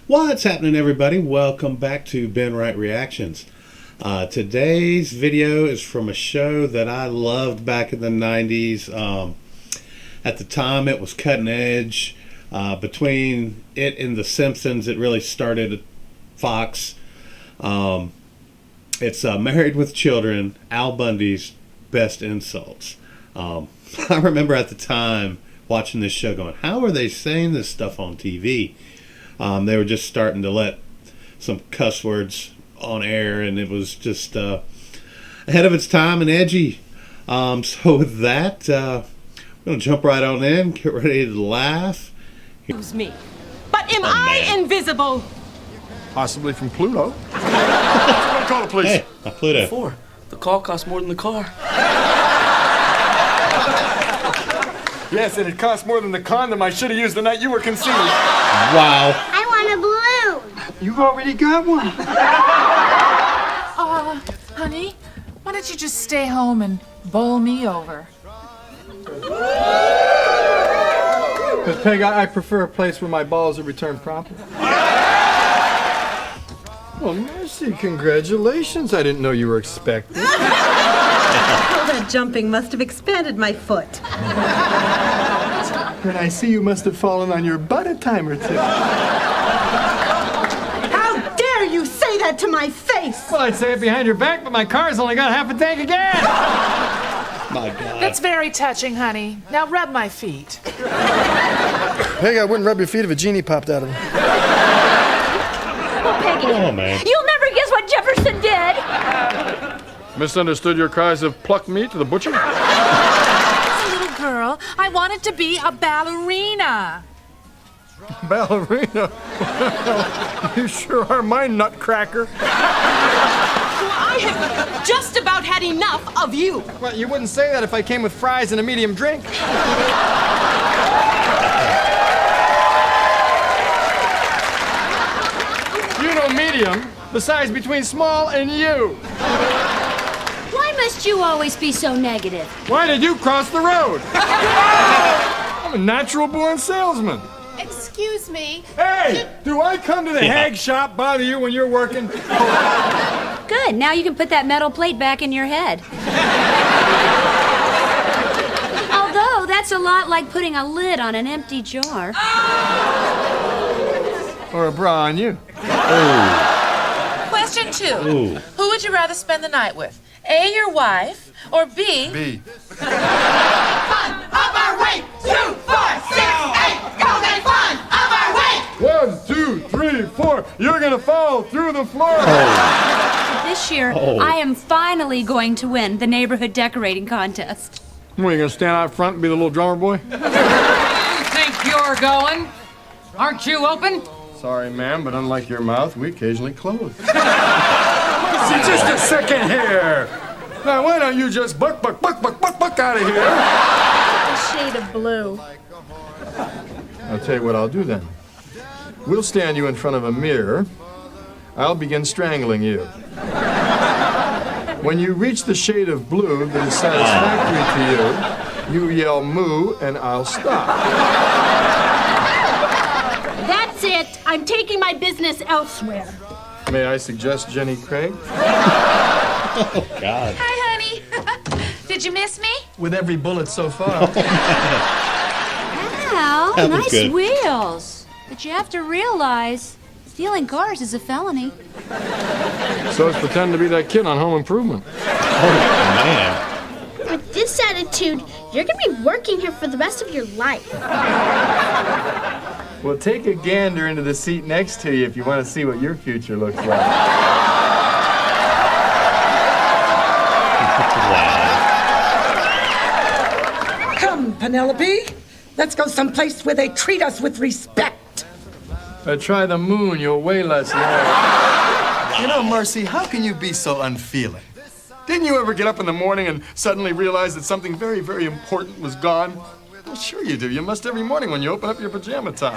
What's happening, everybody? Welcome back to Ben Wright Reactions. Today's video is from a show that I loved back in the 90s. At the time, it was cutting edge. Between it and The Simpsons, it really started at Fox. It's Married with Children, Al Bundy's Best Insults. I remember at the time watching this show going, how are they saying this stuff on TV? They were just starting to let some cuss words on air, and it was just ahead of its time and edgy. So with that, we're going to jump right on in, get ready to laugh. Excuse me, but am I invisible? Possibly from Pluto. Call it, please. Hey, Pluto. Before, the call cost more than the car. Yes, and it cost more than the condom I should have used the night you were conceived. Wow. I want a balloon. You've already got one. Honey, why don't you just stay home and bowl me over? But Peg, I prefer a place where my balls are returned promptly. Well, Mercy, congratulations. I didn't know you were expected. All that jumping must have expanded my foot. And I see you must have fallen on your butt a time or two. How dare you say that to my face? Well, I'd say it behind your back, but my car's only got half a tank again. My God. That's very touching, honey. Now rub my feet. Peg, I wouldn't rub your feet if a genie popped out of them. Oh, Peggy, Oh, man. you'll never guess what Jefferson did. Misunderstood your cries of plucked meat to the butcher? As a little girl, I wanted to be a ballerina. Ballerina? You sure are my nutcracker. I have just about had enough of you. Well, you wouldn't say that if I came with fries and a medium drink. You know medium, the size between small and you. Why must you always be so negative? Why did you cross the road? I'm a natural-born salesman. Excuse me. Hey, do I come to the hag shop bother you when you're working? Good, now you can put that metal plate back in your head. Although, that's a lot like putting a lid on an empty jar. Or a bra on you. Question 2. Ooh. Who would you rather spend the night with? A, your wife, or B? B. Fun of our way. 2, 4, 6, 8. Cause they fun of our way. 1, 2, 3, 4. You're gonna fall through the floor. This year, Oh. I am finally going to win the neighborhood decorating contest. What, you gonna stand out front and be the little drummer boy? Think you're going? Aren't you open? Sorry, ma'am, but unlike your mouth, we occasionally close. See, just a second here. Now, why don't you just buck out of here? A shade of blue. I'll tell you what I'll do then. We'll stand you in front of a mirror. I'll begin strangling you. When you reach the shade of blue that is satisfactory to you, you yell moo and I'll stop. That's it. I'm taking my business elsewhere. May I suggest Jenny Craig? Oh, God. Hi, honey. Did you miss me? With every bullet so far. Wow, That was nice good. wheels. But you have to realize, stealing cars is a felony. So let's pretend to be that kid on Home Improvement. Oh, man. With this attitude, you're gonna be working here for the rest of your life. Well, take a gander into the seat next to you if you want to see what your future looks like. Wow. Come, Penelope. Let's go someplace where they treat us with respect. Try the moon, you'll weigh less now. You know, Marcy, how can you be so unfeeling? Didn't you ever get up in the morning and suddenly realize that something very, very important was gone? Well, sure you do. You must every morning when you open up your pajama top.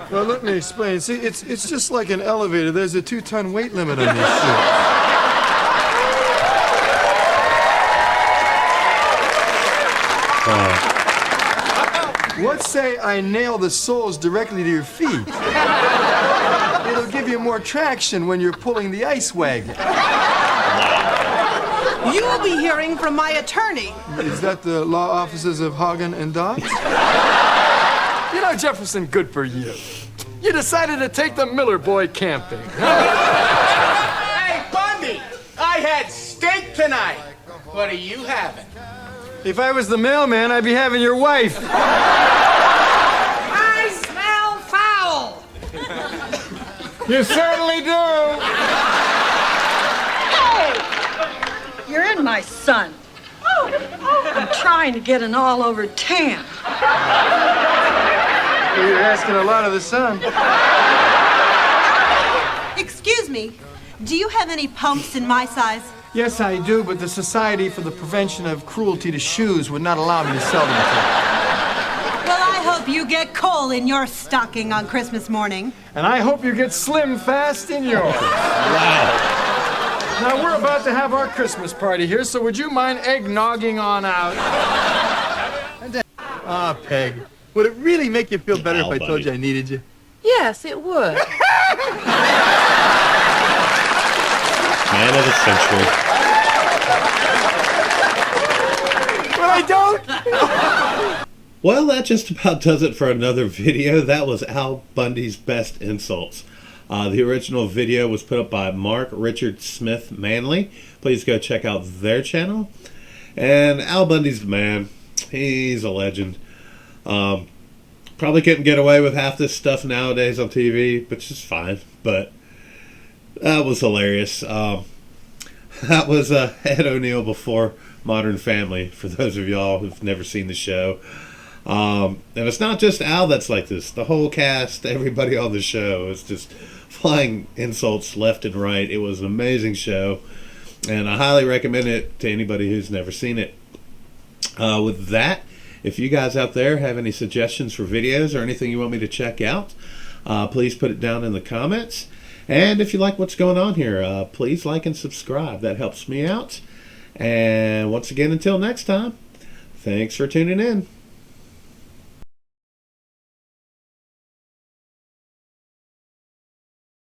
Well, let me explain. See, it's just like an elevator. There's a 2-ton weight limit on these suits. What say I nail the soles directly to your feet? It'll give you more traction when you're pulling the ice wagon. You will be hearing from my attorney. Is that the law offices of Hagen and Dodge? You know, Jefferson, good for you. You decided to take the Miller boy camping. Hey, Bundy! I had steak tonight. What are you having? If I was the mailman, I'd be having your wife. I smell foul. You certainly do. You're in my son. I'm trying to get an all-over tan. Well, you're asking a lot of the sun. Excuse me, do you have any pumps in my size? Yes, I do, but the Society for the Prevention of Cruelty to Shoes would not allow me to sell them to you. Well, I hope you get coal in your stocking on Christmas morning. And I hope you get slim fast in yours. Wow. Now, we're about to have our Christmas party here, so would you mind eggnogging on out? Ah, Peg, would it really make you feel better if I told you I needed you? Yes, it would. Man of the century. But I don't. Well, that just about does it for another video. That was Al Bundy's best insults. The original video was put up by Mark Richard Smith-Manley. Please go check out their channel. And Al Bundy's the man. He's a legend. Probably couldn't get away with half this stuff nowadays on TV, which is fine. But that was hilarious. That was Ed O'Neill before Modern Family, for those of y'all who've never seen the show. And it's not just Al that's like this. The whole cast, everybody on the show is just flying insults left and right. It was an amazing show, and I highly recommend it to anybody who's never seen it. With that, if you guys out there have any suggestions for videos or anything you want me to check out, please put it down in the comments. And if you like what's going on here, please like and subscribe. That helps me out. And once again, until next time, thanks for tuning in.